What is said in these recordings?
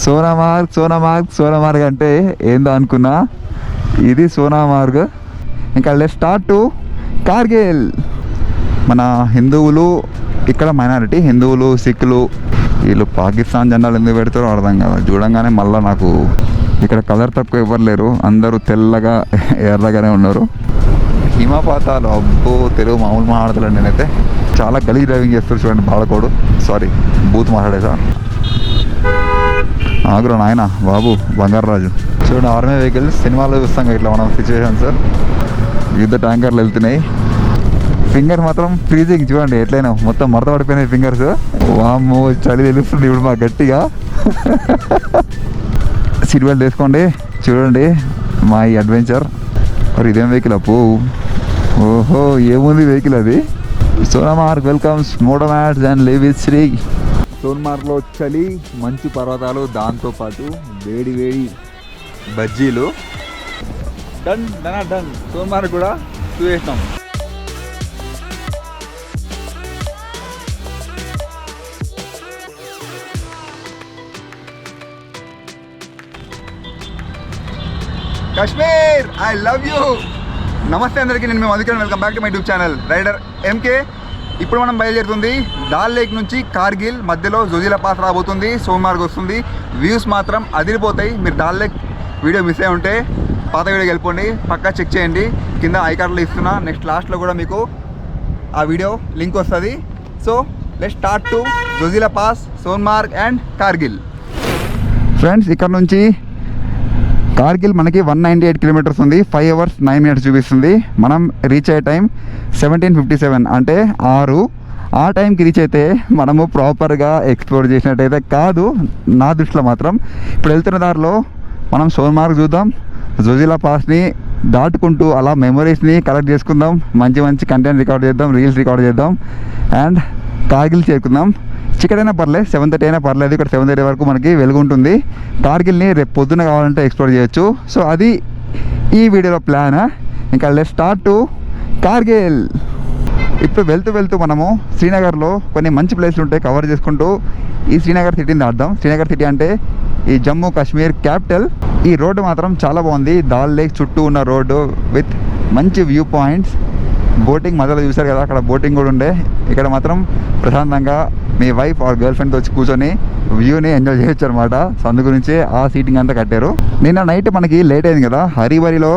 సోనామార్గ్ అంటే ఏందో అనుకున్నా, ఇది సోనామార్గ్. ఇంకా లెట్స్ స్టార్ట్ టు కార్గిల్. మన హిందువులు ఇక్కడ మైనారిటీ, హిందువులు సిక్కులు, వీళ్ళు పాకిస్తాన్ జెండాలు ఎందుకు పెడతారో అర్థం కాదు. చూడంగానే మళ్ళీ నాకు ఇక్కడ కలర్ తక్కువ ఎవరు లేరు, అందరూ తెల్లగా ఎర్రగానే ఉన్నారు. హిమపాతాలు, అబ్బో తెలుగు మామూలు మాట్లాడతాను నేనైతే. చాలా గలీజ్ డ్రైవింగ్ చేస్తారు చూడండి బాలకోడు. సారీ బూత్ మాట్లాడేసా. ఆగ్రో నాయన బాబు బంగారరాజు. చూడండి ఆర్మీ వెహికల్స్ సినిమాలో చూస్తాం ఇట్లా మనం సిచ్యువేషన్స్. యుద్ధ ట్యాంకర్లు వెళ్తున్నాయి. ఫింగర్ మాత్రం ఫ్రీజింగ్ చూడండి ఎట్లయినా మొత్తం మడత పడిపోయినాయి ఫింగర్స్. వామ్మో చలి తెలుస్తుంది ఇప్పుడు మాకు గట్టిగా. సీట్ బెల్ట్ వేసుకోండి. చూడండి మా ఈ అడ్వెంచర్. మరి ఇదేం వెహికల్ అప్పు? ఓహో ఏముంది వెహికల్ అది. Sonamarg welcomes motomats and live with Shri. సోన్మార్గ్లో చలి, మంచు పర్వతాలు, దాంతోపాటు వేడి వేడి బజ్జీలు. Done done. సోన్మార్గ్ కూడా చూసేసినాం. Kashmir I love you. నమస్తే అందరికీ, నేను మీ Madhukiran. Welcome back to my YouTube channel rider MK. ఇప్పుడు మనం బయలుదేరుతుంది డాల్ లేక్ నుంచి కార్గిల్, మధ్యలో జోజిలా పాస్ రాబోతుంది, సోన్మార్గ్ వస్తుంది. వ్యూస్ మాత్రం అదిరిపోతాయి. మీరు డాల్ లేక్ వీడియో మిస్ అయి ఉంటే పాత వీడియోకి వెళ్ళిపోండి, పక్కా చెక్ చేయండి. కింద ఐకార్డులో ఇస్తున్నా, నెక్స్ట్ లాస్ట్లో కూడా మీకు ఆ వీడియో లింక్ వస్తుంది. So let's start to Zojila pass, Sonmarg and Kargil. Friends ఇక్కడ నుంచి కార్గిల్ మనకి 198 కిలోమీటర్స్ ఉంది. 5 hours 9 minutes చూపిస్తుంది. మనం రీచ్ అయ్యే టైం 17:57, అంటే 6. ఆ టైంకి రీచ్ అయితే మనము ప్రాపర్గా ఎక్స్ప్లోర్ చేసినట్టయితే కాదు నా దృష్టిలో మాత్రం. ఇప్పుడు వెళ్తున్న దారిలో మనం సోన్మార్గ్ చూద్దాం, జోజిలా పాస్ని దాటుకుంటూ అలా మెమరీస్ని కలెక్ట్ చేసుకుందాం, మంచి మంచి కంటెంట్ రికార్డ్ చేద్దాం, రీల్స్ రికార్డ్ చేద్దాం అండ్ కార్గిల్ చేరుకుందాం. చికెన్ అయినా పర్లేదు, 7:30 అయినా పర్లేదు. ఇక్కడ 7:30 వరకు మనకి వెలుగు ఉంటుంది. కార్గిల్ని రేపు పొద్దున కావాలంటే ఎక్స్ప్లోర్ చేయొచ్చు. సో అది ఈ వీడియోలో ప్లాన్. ఇంకా లెట్స్ స్టార్ట్ టు కార్గిల్. ఇప్పుడు వెళ్తూ మనము శ్రీనగర్లో కొన్ని మంచి ప్లేస్లు ఉంటాయి కవర్ చేసుకుంటూ ఈ శ్రీనగర్ సిటీని దాటుదాం. శ్రీనగర్ సిటీ అంటే ఈ జమ్మూ కాశ్మీర్ క్యాపిటల్. ఈ రోడ్డు మాత్రం చాలా బాగుంది. దాల్ లేక్ చుట్టూ ఉన్న రోడ్డు విత్ మంచి వ్యూ పాయింట్స్. బోటింగ్ మధ్యలో చూసారు కదా, అక్కడ బోటింగ్ కూడా ఉండే. ఇక్కడ మాత్రం ప్రశాంతంగా మీ వైఫ్ ఆర్ గర్ల్ ఫ్రెండ్తో వచ్చి కూర్చొని వ్యూని ఎంజాయ్ చేయొచ్చు అనమాట. సో అందు గురించి ఆ సీటింగ్ అంతా కట్టారు. నిన్న నైట్ మనకి లేట్ అయింది కదా, హరిబరిలో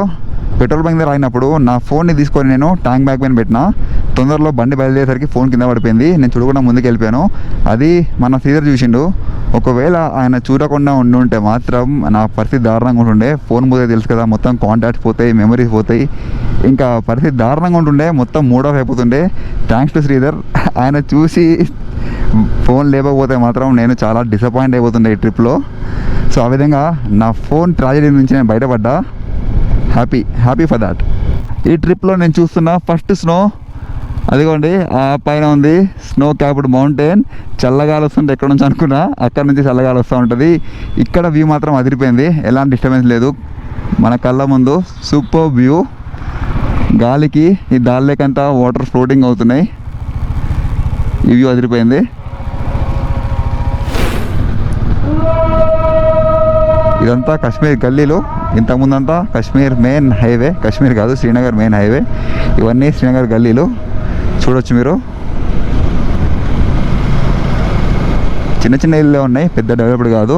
పెట్రోల్ బంక్ దగ్గర ఆగినప్పుడు నా ఫోన్ని తీసుకొని నేను ట్యాంక్ బ్యాగ్ పైన పెట్టిన. తొందరలో బండి బయలుదేరేసరికి ఫోన్ కింద పడిపోయింది. నేను చూడకుండా ముందుకు వెళ్ళిపోయాను. అది మన సీజర్ చూసిండు. ఒకవేళ ఆయన చూడకుండా ఉండుంటే మాత్రం నా పరిస్థితి దారుణంగా ఉంటుండే. ఫోన్ పోతే తెలుసు కదా, మొత్తం కాంటాక్ట్స్ పోతాయి, మెమరీస్ పోతాయి. ఇంకా పరిస్థితి దారుణంగా ఉంటుండే, మొత్తం మూడ్ ఆఫ్ అయిపోతుండే. Thanks to Sridhar. ఆయన చూసి ఫోన్ లేకపోతే మాత్రం నేను చాలా డిసప్పాయింట్ అయిపోతుండే ఈ ట్రిప్లో. సో ఆ విధంగా నా ఫోన్ ట్రాజడీ నుంచి నేను బయటపడ్డా. Happy for that. ఈ ట్రిప్లో నేను చూస్తున్న ఫస్ట్ స్నో అదిగోండి ఆ పైన ఉంది, స్నో క్యాప్డ్ మౌంటైన్. చల్లగాలి వస్తుంటే ఎక్కడ నుంచి అనుకున్నా అక్కడ నుంచి చల్లగాలి వస్తూ ఉంటుంది. ఇక్కడ వ్యూ మాత్రం అదిరిపోయింది, ఎలాంటి డిస్టర్బెన్స్ లేదు. మన కళ్ళ ముందు సూపర్ వ్యూ. గాలికి ఈ దాల్ లేక్ అంతా వాటర్ ఫ్లోటింగ్ అవుతున్నాయి. ఈ వ్యూ అదిరిపోయింది. ఇదంతా కాశ్మీర్ గల్లీలు. ఇంతకుముందంతా కాశ్మీర్ మెయిన్ హైవే, కాశ్మీర్ కాదు శ్రీనగర్ మెయిన్ హైవే. ఇవన్నీ శ్రీనగర్ గల్లీలు చూడొచ్చు మీరు. చిన్న చిన్న ఇళ్ళే ఉన్నాయి, పెద్ద డెవలప్డ్ కాదు.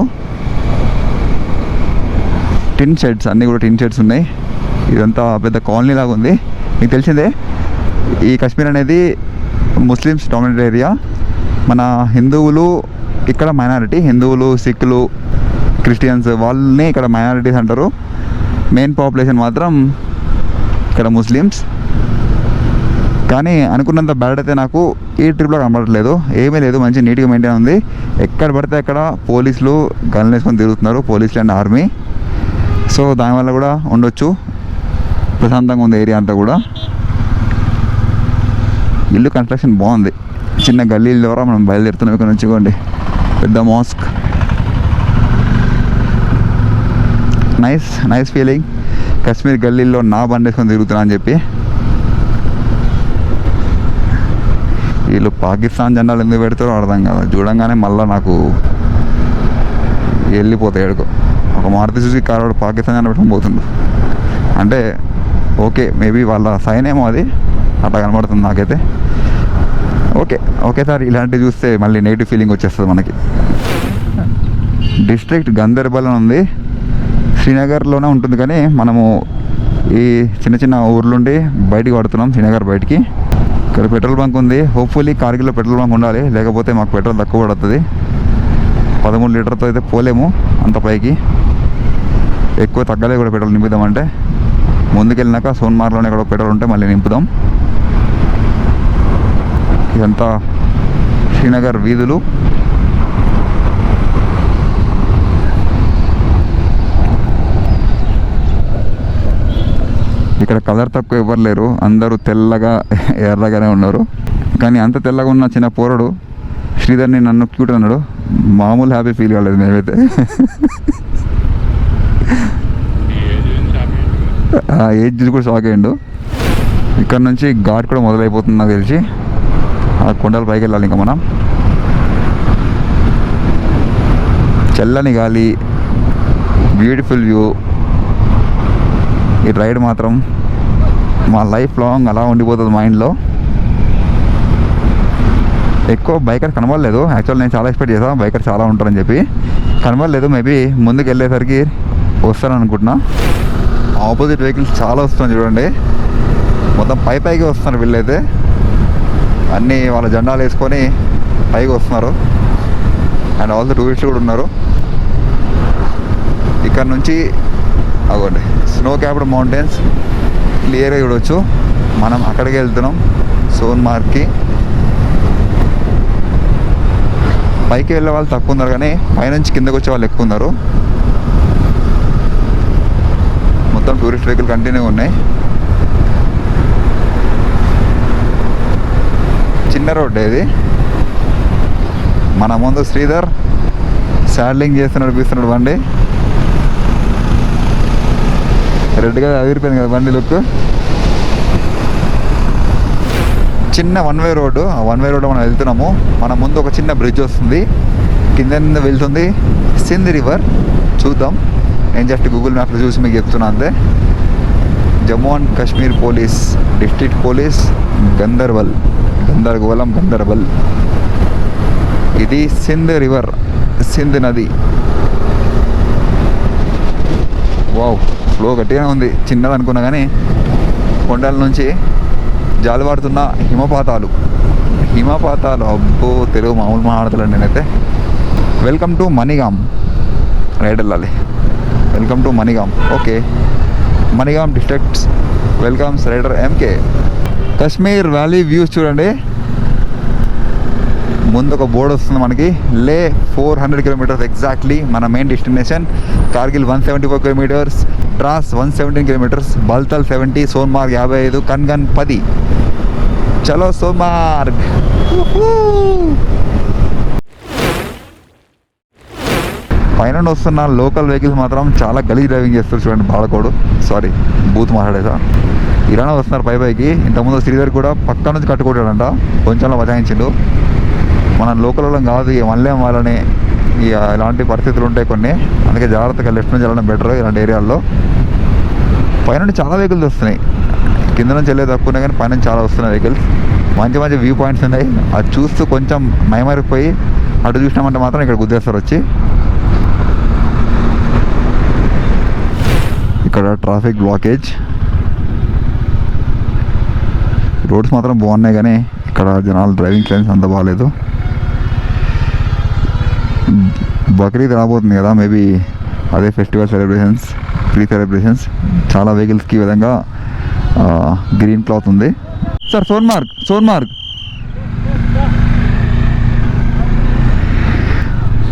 టిన్ షెడ్స్, అన్నీ కూడా టిన్ షెడ్స్ ఉన్నాయి. ఇదంతా పెద్ద కాలనీ లాగా ఉంది. మీకు తెలిసిందే ఈ కాశ్మీర్ అనేది ముస్లిమ్స్ డామినేటెడ్ ఏరియా. మన హిందువులు ఇక్కడ మైనారిటీ, హిందువులు సిక్కులు క్రిస్టియన్స్ వాళ్ళని ఇక్కడ మైనారిటీస్ అంటారు. మెయిన్ పాపులేషన్ మాత్రం ఇక్కడ ముస్లిమ్స్. కానీ అనుకున్నంత బ్యాడ్ అయితే నాకు ఈ ట్రిప్లో కనబడట్లేదు. ఏమీ లేదు, మంచి నీట్గా మెయింటైన్ ఉంది. ఎక్కడ పడితే అక్కడ పోలీసులు గన్లు వేసుకొని తిరుగుతున్నారు, పోలీసులు అండ్ ఆర్మీ. సో దానివల్ల కూడా ఉండొచ్చు, ప్రశాంతంగా ఉంది ఏరియా అంతా కూడా. ఇల్లు కన్స్ట్రక్షన్ బాగుంది. చిన్న గల్లీల ద్వారా మనం బయలుదేరుతున్నాం. ఇక్కడ నుంచి చూడండి పెద్ద మాస్క్. Nice feeling. కాశ్మీర్ గల్లీల్లో నా బండి వేసుకొని తిరుగుతున్నా అని చెప్పి. వీళ్ళు పాకిస్తాన్ జెండాలు ఎందుకు పెడతారో అర్థం కాదు. చూడంగానే మళ్ళీ నాకు వెళ్ళిపోతాయి ఎడుకో. ఒక మారుతి సుజుకి కార్ వాడు పాకిస్తాన్ అని పెట్టుకుని పోతుండు. అంటే ఓకే, మేబీ వాళ్ళ సైన్ ఏమో అది అట్లా కనబడుతుంది నాకైతే. ఓకే, ఒకేసారి ఇలాంటివి చూస్తే మళ్ళీ నెగిటివ్ ఫీలింగ్ వచ్చేస్తుంది మనకి. డిస్ట్రిక్ట్ గందర్బల్ అని ఉంది, శ్రీనగర్లోనే ఉంటుంది. కానీ మనము ఈ చిన్న చిన్న ఊర్లుండి బయటికి పడుతున్నాం, శ్రీనగర్ బయటికి. ఇక్కడ పెట్రోల్ బంక్ ఉంది. హోప్ఫుల్లీ కార్గిల్లో పెట్రోల్ బంక్ ఉండాలి, లేకపోతే మాకు పెట్రోల్ తక్కువ పడుతుంది. 13 లీటర్తో అయితే పోలేము అంత పైకి, ఎక్కువ తగ్గలే కూడా పెట్రోల్ నింపుదామంటే. ముందుకెళ్ళినాక సోన్మార్గ్లోనే ఇక్కడ పెట్రోల్ ఉంటే మళ్ళీ నింపుదాం. ఇదంతా శ్రీనగర్ వీధులు. ఇక్కడ కలర్ తక్కువ ఎవరు లేరు, అందరూ తెల్లగా ఎర్రగానే ఉన్నారు. కానీ అంత తెల్లగా ఉన్న చిన్న పోరడు శ్రీధర్ని నన్ను క్యూట్ అన్నాడు. మామూలు హ్యాపీ ఫీల్ కాలేదు మేమైతే. ఆ ఏజ్ కూడా షాక్ అయ్యిండు. ఇక్కడ నుంచి ఘాట్ కూడా మొదలైపోతుంది నాకు తెలిసి. ఆ కొండల పైకి వెళ్ళాలి ఇంకా మనం. చల్లని గాలి, బ్యూటిఫుల్ వ్యూ. ఈ రైడ్ మాత్రం మా లైఫ్ లాంగ్ అలా ఉండిపోతుంది మైండ్లో. ఎక్కువ బైకర్ కనబడలేదు. యాక్చువల్ నేను చాలా ఎక్స్పెక్ట్ చేసాను బైకర్ చాలా ఉంటారని చెప్పి, కనబడలేదు. మేబీ ముందుకు వెళ్ళేసరికి వస్తాను అనుకుంటున్నా. ఆపోజిట్ వెహికల్స్ చాలా వస్తున్నాయి చూడండి, మొత్తం పైకి వస్తున్నారు వీళ్ళైతే. అన్నీ వాళ్ళ జెండాలు వేసుకొని పైకి వస్తున్నారు. అండ్ ఆల్సో టూరిస్టులు కూడా ఉన్నారు. ఇక్కడ నుంచి అవ్వండి స్నో క్యాప్డ్ మౌంటైన్స్ క్లియర్గా చూడవచ్చు. మనం అక్కడికి వెళ్తున్నాం, సోన్మార్గ్కి. పైకి వెళ్ళే వాళ్ళు తక్కువ ఉన్నారు, కానీ పైనుంచి కిందకు వచ్చే వాళ్ళు ఎక్కువ ఉన్నారు. మొత్తం టూరిస్ట్ వెహికల్ కంటిన్యూ ఉన్నాయి. చిన్న రోడ్డు ఇది. మన ముందు శ్రీధర్ శాడ్లింగ్ చేస్తూ నడిపిస్తున్నాడు బండి. రెడ్గా అదిరిపోయింది కదా బండి లుక్. చిన్న వన్ వే రోడ్డు. ఆ వన్ వే రోడ్డు మనం వెళ్తున్నాము. మన ముందు ఒక చిన్న బ్రిడ్జ్ వస్తుంది, కింద వెళ్తుంది సింధ్ రివర్. చూద్దాం, నేను జస్ట్ గూగుల్ మ్యాప్లో చూసి మీకు చెప్తున్నా అంతే. Jammu and Kashmir police, district police Ganderbal, Ganderbal. ఇది సింధ్ రివర్, సింధ్ నది. వావ్, ఫ్లో గట్టిగానే ఉంది. చిన్నది అనుకున్నా కానీ కొండల నుంచి జాలువారుతున్న హిమపాతాలు. అబ్బో, తెలుగు మామూలు మాట్లాడతాను నేనైతే. Welcome to Manigam. రైట్ వెళ్ళాలి. Welcome to Manigam. Okay, Manigam districts welcomes rider MK. Kashmir valley views చూడండి. ముందు ఒక బోర్డు వస్తుంది మనకి, లే 400 కిలోమీటర్స్ ఎగ్జాక్ట్లీ మన main destination. Kargil 174 kilometres, Dras 117 kilometres, Baltal 70, Sonamarg 55, Kangan 10. చలో సోన్మార్గ్. పైన వస్తున్న లోకల్ వెహికల్స్ మాత్రం చాలా గలీజ్ డ్రైవింగ్ చేస్తారు చూడండి. బాలకోడు, సారీ బూత్ మాట్లాడేసా. ఇలానే వస్తున్నారు పైకి. ఇంతకుముందు శ్రీధర్ కూడా పక్క నుంచి కట్టుకుంటాడంట, కొంచెంలో బచాయించిండు. మన లోకల్ వాళ్ళం కాదు, మళ్ళీ వాళ్ళని ఇలాంటి పరిస్థితులు ఉంటాయి కొన్ని. అందుకే జాగ్రత్తగా లెఫ్ట్ నుంచి వెళ్ళడం బెటర్ ఇలాంటి ఏరియాల్లో. పైనుండి చాలా వెహికల్స్ వస్తున్నాయి, కింద నుంచి వెళ్ళే తక్కువ కానీ పైన చాలా వస్తున్నాయి వెహికల్స్. మంచి వ్యూ పాయింట్స్ ఉన్నాయి. అది చూస్తూ కొంచెం మైమరిపోయి అటు చూసినామంటే మాత్రం ఇక్కడ గుద్దేస్తారు వచ్చి. ఇక్కడ ట్రాఫిక్ బ్లాకేజ్. రోడ్స్ మాత్రం బాగున్నాయి, కానీ ఇక్కడ జనాలు డ్రైవింగ్ సెన్స్ అంత బాగాలేదు. బక్రీద్ రాబోతుంది కదా, మేబీ అదే ఫెస్టివల్ సెలబ్రేషన్స్, ప్రీ సెలబ్రేషన్స్. చాలా వెహికల్స్కి ఈ విధంగా గ్రీన్ క్లాత్ ఉంది. సార్ సోన్మార్గ్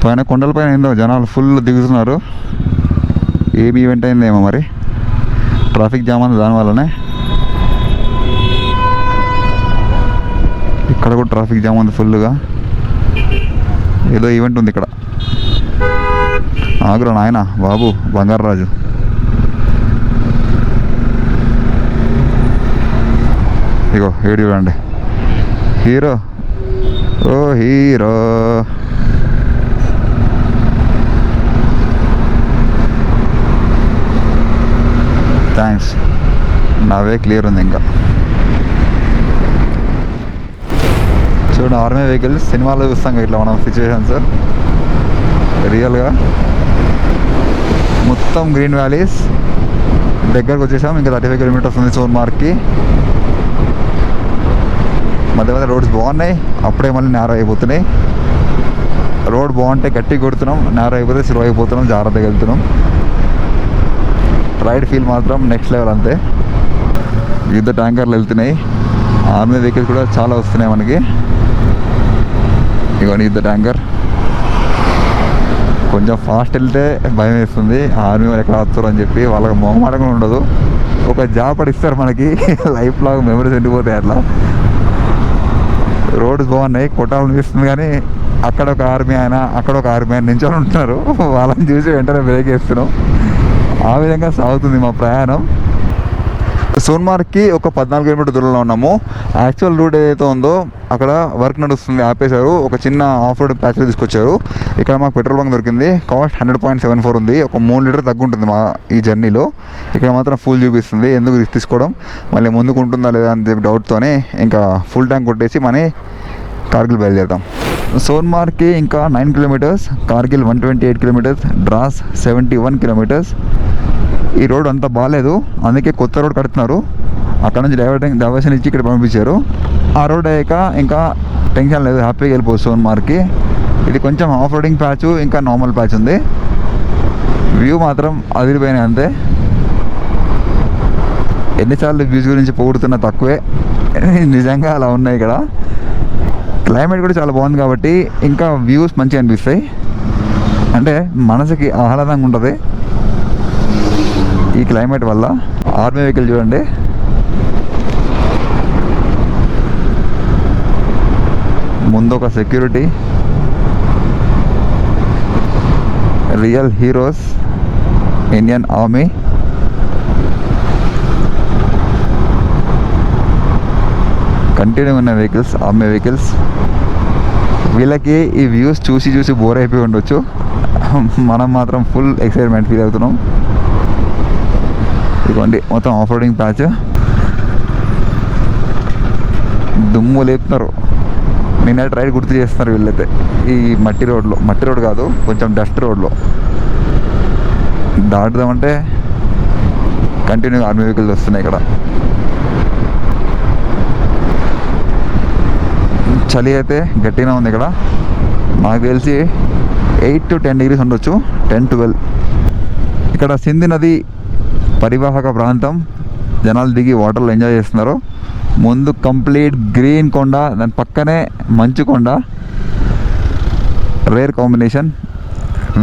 పైన కొండల పైన ఏందో జనాలు ఫుల్ దిగుతున్నారు. ఏమి ఈవెంట్ అయిందేమో మరి, ట్రాఫిక్ జామ్ అంది దానివల్లనే. ఇక్కడ కూడా ట్రాఫిక్ జామ్ ఉంది ఫుల్గా. ఏదో ఈవెంట్ ఉంది ఇక్కడ. ఆగ్రో నాయన బాబు బంగారరాజు. ఇగో ఏడు చూడండి, హీరో. ఓ హీరో. అవే క్లియర్ ఉంది. ఇంకా చూడండి, ఆర్మీ వెహికల్స్ సినిమాలో చూస్తాం ఇట్లా మనం సిచ్యువేషన్స్ రియల్గా. మొత్తం గ్రీన్ వ్యాలీస్ దగ్గరకు వచ్చేసాం. ఇంకా 35 కిలోమీటర్స్ ఉంది సోన్మార్గ్కి. మధ్య మధ్య రోడ్స్ బాగున్నాయి, అప్పుడే మళ్ళీ నేరో అయిపోతున్నాయి. రోడ్ బాగుంటే గట్టి కొడుతున్నాం, నేరో అయిపోతే స్లో అయిపోతున్నాం, జాగ్రత్తగా వెళ్తున్నాం. రైడ్ ఫీల్ మాత్రం నెక్స్ట్ లెవెల్ అంతే. యుద్ధ ట్యాంకర్లు వెళ్తున్నాయి, ఆర్మీ వెహికల్స్ కూడా చాలా వస్తున్నాయి మనకి. ఇవన్నీ యుద్ధ ట్యాంకర్. కొంచెం ఫాస్ట్ వెళ్తే భయం వేస్తుంది, ఆర్మీ వాళ్ళు ఎక్కడ వస్తారు అని చెప్పి. వాళ్ళకి మొహమాటం కూడా ఉండదు, ఒక జాబ్ ఇస్తారు మనకి, లైఫ్ లాంగ్ మెమరీస్ ఉండిపోతాయి అట్లా. రోడ్స్ బాగున్నాయి, కొట్టాలనిపిస్తుంది కానీ అక్కడ ఒక ఆర్మీ అయినా అక్కడ ఒక ఆర్మీ అయినా నించొని ఉంటున్నారు, వాళ్ళని చూసి వెంటనే బ్రేక్ వేస్తున్నాం. ఆ విధంగా సాగుతుంది మా ప్రయాణం. సోన్మార్గ్కి ఒక 14 కిలోమీటర్ దూరంలో ఉన్నాము. యాక్చువల్ రూట్ ఏదైతే ఉందో అక్కడ వర్క్ నడుస్తుంది, ఆపేశారు. ఒక చిన్న ఆఫ్ రోడ్ ప్యాచ్ తీసుకొచ్చారు. ఇక్కడ మాకు పెట్రోల్ బంక్ దొరికింది, కాస్ట్ 100.74 ఉంది. ఒక 3 లీటర్ తగ్గుంటుంది మా ఈ జర్నీలో. ఇక్కడ మాత్రం ఫుల్ చూపిస్తుంది. ఎందుకు తీసుకోవడం, మళ్ళీ ముందుకు ఉంటుందా లేదా అని చెప్పి డౌట్తోనే ఇంకా ఫుల్ ట్యాంక్ కొట్టేసి మన కార్గిల్ బయలుదేరుతాం. సోన్మార్గ్కి ఇంకా 9 kilometers, Kargil 128 kilometers, Drass 71 kilometers. ఈ రోడ్ అంత బాగాలేదు, అందుకే కొత్త రోడ్ కడుతున్నారు. అక్కడ నుంచి డైవర్షన్ ఇచ్చి ఇక్కడ పంపించారు. ఆ రోడ్ అయ్యాక ఇంకా టెన్షన్ లేదు, హ్యాపీగా వెళ్ళిపోవచ్చు సోన్మార్గ్కి. ఇది కొంచెం ఆఫ్ రోడింగ్ ప్యాచ్, ఇంకా నార్మల్ ప్యాచ్ ఉంది. వ్యూ మాత్రం అదిరిపోయినాయి అంతే. ఎన్నిసార్లు వ్యూస్ గురించి పొగుడుతున్నా తక్కువే, నిజంగా అలా ఉన్నాయి. ఇక్కడ క్లైమేట్ కూడా చాలా బాగుంది కాబట్టి ఇంకా వ్యూస్ మంచిగా అనిపిస్తాయి, అంటే మనసుకి ఆహ్లాదంగా ఉంటుంది ఈ క్లైమేట్ వల్ల. ఆర్మీ వెహికల్ చూడండి, ముందు ఒక security, real heroes Indian army. Continue ఉన్న వెహికల్స్, ఆర్మీ వెహికల్స్. వీళ్ళకి ఈ వ్యూస్ చూసి చూసి బోర్ అయిపోయి ఉండొచ్చు, మనం మాత్రం ఫుల్ ఎక్సైట్మెంట్ ఫీల్ అవుతున్నాం. ఇదిగోండి మొత్తం ఆఫ్ రోడింగ్ ప్యాచ్, దుమ్ము లేపుతున్నారు. నిన్న రైడ్ గుర్తు చేస్తున్నారు వీళ్ళైతే. ఈ మట్టి రోడ్ కాదు, కొంచెం డస్ట్ రోడ్లో దాటుదామంటే కంటిన్యూ ఆర్మీ వెహికల్స్ వస్తున్నాయి. ఇక్కడ చలి అయితే గట్టిగా ఉంది. ఇక్కడ నాకు తెలిసి 8 to 10 degrees ఉండొచ్చు, 10-12. ఇక్కడ సింధు నది పరివాహక ప్రాంతం, జనాలు దిగి వాటర్లో ఎంజాయ్ చేస్తున్నారు. ముందు కంప్లీట్ గ్రీన్ కొండ, దాని పక్కనే మంచు కొండ. Rare combination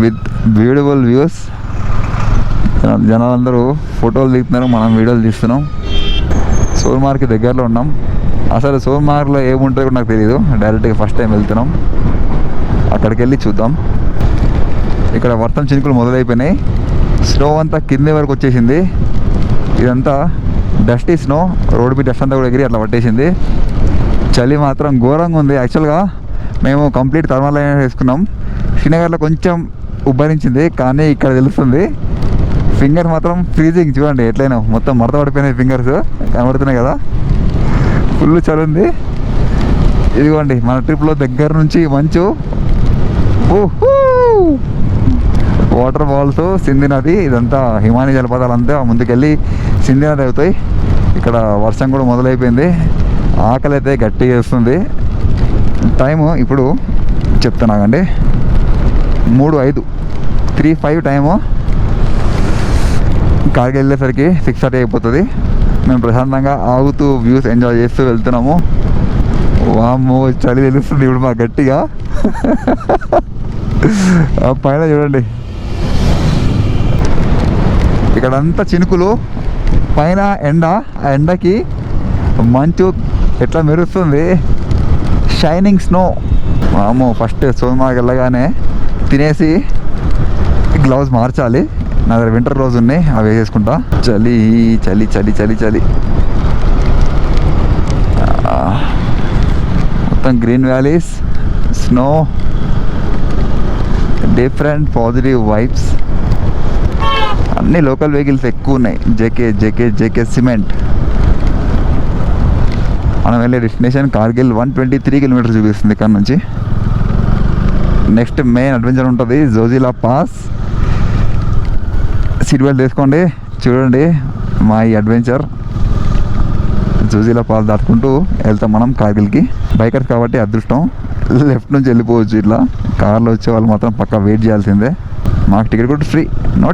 with beautiful views. జనాలందరూ ఫోటోలు దిగుతున్నారు, మనం వీడియోలు తీస్తున్నాం. సోన్మార్గ్కి దగ్గరలో ఉన్నాం. అసలు సోన్మార్గ్లో ఏముంటుందో కూడా నాకు తెలియదు, డైరెక్ట్గా ఫస్ట్ టైం వెళ్తున్నాం. అక్కడికి వెళ్ళి చూద్దాం. ఇక్కడ వర్షం చినుకులు మొదలైపోయినాయి, స్నో అంతా కింది వరకు వచ్చేసింది. ఇదంతా డస్టీ స్నో, రోడ్డు మీద డస్ట్ అంతా కూడా ఎగిరి అట్లా పట్టేసింది. చలి మాత్రం ఘోరంగా ఉంది. యాక్చువల్గా మేము కంప్లీట్ థర్మల్ లైనర్ వేసుకున్నాం. శ్రీనగర్లో కొంచెం ఉబ్బరించింది, కానీ ఇక్కడ తెలుస్తుంది. ఫింగర్ మాత్రం ఫ్రీజింగ్, చూడండి ఎట్లయినా మొత్తం మడత పడిపోయినాయి ఫింగర్స్, కనబడుతున్నాయి కదా, ఫుల్ చలి ఉంది. ఇదిగోండి మన ట్రిప్లో దగ్గర నుంచి మంచు, వాటర్ ఫాల్స్, సింధు నది. ఇదంతా హిమానీ జలపాతాలు అంతా ముందుకెళ్ళి సింధు నది అవుతాయి. ఇక్కడ వర్షం కూడా మొదలైపోయింది, ఆకలి అయితే గట్టిగా వేస్తుంది. టైము ఇప్పుడు చెప్తున్నాగండి, 3:05, 3:05 టైము. కార్గిల్ వెళ్ళేసరికి 6:30 అయిపోతుంది. మేము ప్రశాంతంగా ఆగుతూ వ్యూస్ ఎంజాయ్ చేస్తూ వెళ్తున్నాము. వామ్మో చలి తెలుస్తుంది ఇప్పుడు మాకు గట్టిగా. ఆ పైన చూడండి, ఇక్కడంతా చినుకులు, పైన ఎండ, ఆ ఎండకి మంచు ఎట్లా మెరుస్తుంది, షైనింగ్ స్నో. వామ్మో ఫస్ట్ సోన్మార్గ్ వెళ్ళగానే తినేసి గ్లౌజ్ మార్చాలి. నా దగ్గర వింటర్ గ్లౌజ్ ఉన్నాయి, అవి వేసేసుకుంటా. చలి చలి చలి చలి చలి. మొత్తం green valleys, snow, different positive vibes. అన్ని లోకల్ వెహికల్స్ ఎక్కువ ఉన్నాయి. జేకే సిమెంట్, మనం వెళ్ళే డెస్టినేషన్ కార్గిల్ 123 కిలోమీటర్స్ చూపిస్తుంది ఇక్కడ నుంచి. నెక్స్ట్ మెయిన్ అడ్వెంచర్ ఉంటుంది జోజిలా పాస్. సీట్ బెల్ట్ తీసుకోండి. చూడండి మా ఈ అడ్వెంచర్ జోజిలా పాస్ దాటుకుంటూ వెళ్తాం మనం కార్గిల్కి. బైకర్స్ కాబట్టి అదృష్టం, లెఫ్ట్ నుంచి వెళ్ళిపోవచ్చు. ఇట్లా కార్లో వచ్చే వాళ్ళు మాత్రం పక్కా వెయిట్ చేయాల్సిందే. మాకు టికెట్ కూడా ఫ్రీ, నో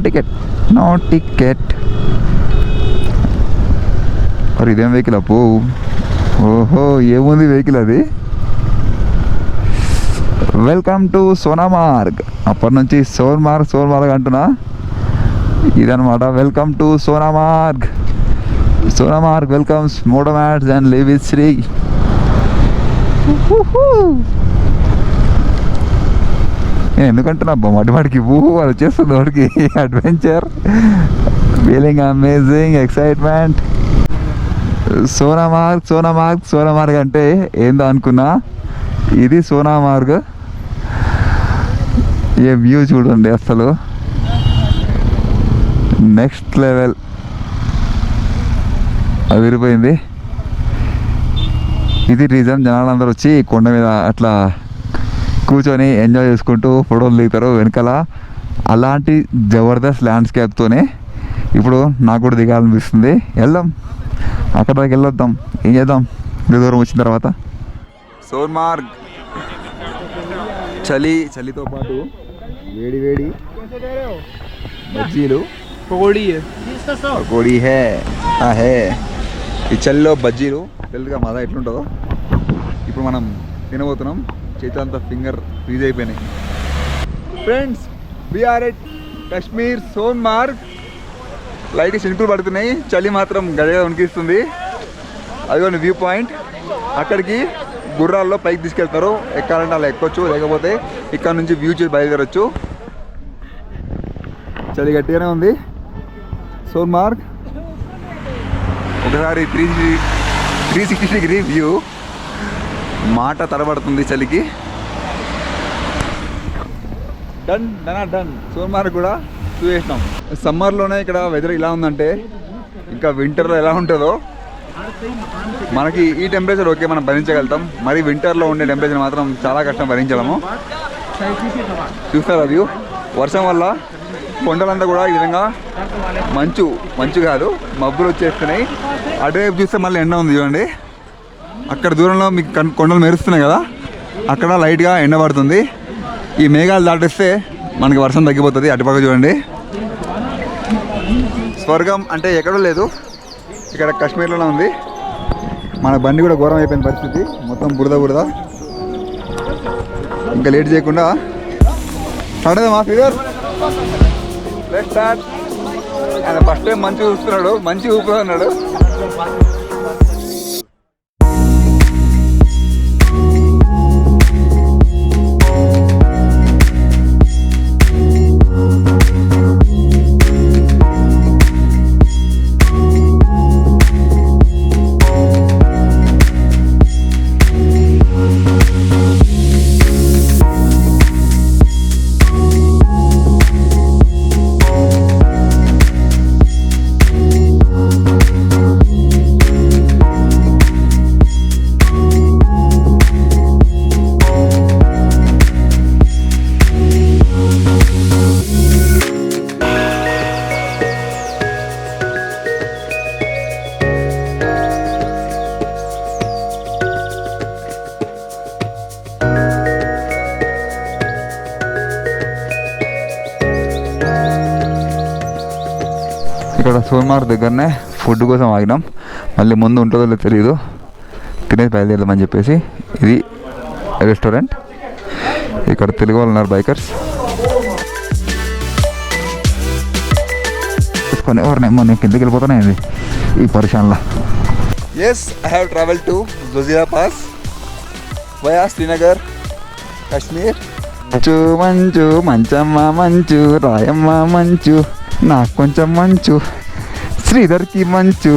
టికెట్. మరి ఇదేం వెహికల్ అప్పు? ఓహో ఏముంది వెహికల్ అది. Welcome to Sonamarg. అప్పటి నుంచి సోన్మార్గ్ అంటున్నా. ఇదనమాట welcome to Sonamarg. Welcomes motomats and live with Shri. నేను ఎందుకంటున్నా మాటికి వాళ్ళు వచ్చేస్తుంది వాడికి adventure, feeling amazing, excitement. Sonamarg అంటే ఏందో అనుకున్నా, ఇది సోనామార్గ్. ఏ వ్యూ చూడండి, అసలు నెక్స్ట్ లెవెల్. అదిరిపోయింది. ఇది రీజన్ జనాలందరూ వచ్చి కొండ మీద అట్లా కూర్చొని ఎంజాయ్ చేసుకుంటూ ఫోటోలు దిగుతారు వెనకాల. అలాంటి జబర్దస్త్ ల్యాండ్స్కేప్తోనే ఇప్పుడు నాకు కూడా దిగాలనిపిస్తుంది. వెళ్దాం, అక్కడ దాకా వెళ్ళొద్దాం. ఏం చేద్దాం ఇంత దూరం వచ్చిన తర్వాత. సోన్మార్గ్ చలితో పాటు వేడి బజ్జీలు, పకోడీ హే. ఈ చలిలో బజ్జీలు తెలుగుగా మజా ఎట్లుంటుందో ఇప్పుడు మనం తినబోతున్నాం. చేతులంతా ఫింగర్ ఫ్రీజ్ అయిపోయినాయి. Friends, we are at Kashmir Sonmarg. Light చినుకులు పడుతున్నాయి, చలి మాత్రం గడిగా ఉనికిస్తుంది. అదిగోండి వ్యూ పాయింట్. అక్కడికి గుర్రాల్లో పైకి తీసుకెళ్తారు. ఎక్కాలంటే అలా ఎక్కొచ్చు, లేకపోతే ఇక్కడ నుంచి వ్యూ చేసి బయలుదేరొచ్చు. చలి గట్టిగానే ఉంది. సోన్మార్గ్ ఒకసారి 360 డిగ్రీ వ్యూ. మాట తడబడుతుంది చలికి. డన్. సోన్మార్గ్ కూడా చూసేసినాం. సమ్మర్లోనే ఇక్కడ వెదర్ ఇలా ఉందంటే ఇంకా వింటర్లో ఎలా ఉంటుందో. మనకి ఈ టెంపరేచర్ ఓకే, మనం భరించగలుగుతాం. మరి వింటర్లో ఉండే టెంపరేచర్ మాత్రం చాలా కష్టం భరించలేము. చూస్తారా వ్యూ? వర్షం వల్ల కొండలంతా కూడా ఈ విధంగా మంచు కాదు మబ్బులు వచ్చేస్తున్నాయి. అటువైపు చూస్తే మళ్ళీ ఎండ ఉంది చూడండి. అక్కడ దూరంలో మీకు కొండలు మెరుస్తున్నాయి కదా, అక్కడ లైట్గా ఎండ పడుతుంది. ఈ మేఘాలు దాటిస్తే మనకి వర్షం తగ్గిపోతుంది. అటుపక్క చూడండి. స్వర్గం అంటే ఎక్కడో లేదు, ఇక్కడ కాశ్మీర్లోనే ఉంది. మన బండి కూడా ఘోరం అయిపోయిన పరిస్థితి, మొత్తం బురద. ఇంకా లేట్ చేయకుండా మా ఫిగర్ లెట్స్ స్టార్ట్. ఆయన ఫస్ట్ టైం మంచి చూస్తున్నాడు, మంచి ఊపిరి అన్నాడు. ఇక్కడ సోన్మార్గ్ దగ్గరనే ఫుడ్ కోసం ఆగినాం. మళ్ళీ ముందు ఉంటుందో లేదో తెలియదు, తినేసి బయలుదేరదామని చెప్పేసి. ఇది రెస్టారెంట్. ఇక్కడ తెలుగు వాళ్ళు ఉన్నారు, బైకర్స్. తీసుకొని ఎవరినేమో నేను కిందకి వెళ్ళిపోతానే ఈ పరిశాన్లో. Yes, I have travel to Zojila pass via Srinagar, Kashmir. మంచు మంచమ్మ మంచు, రాయమ్మ మంచు, నాకు కొంచెం మంచు, శ్రీధర్కి మంచు.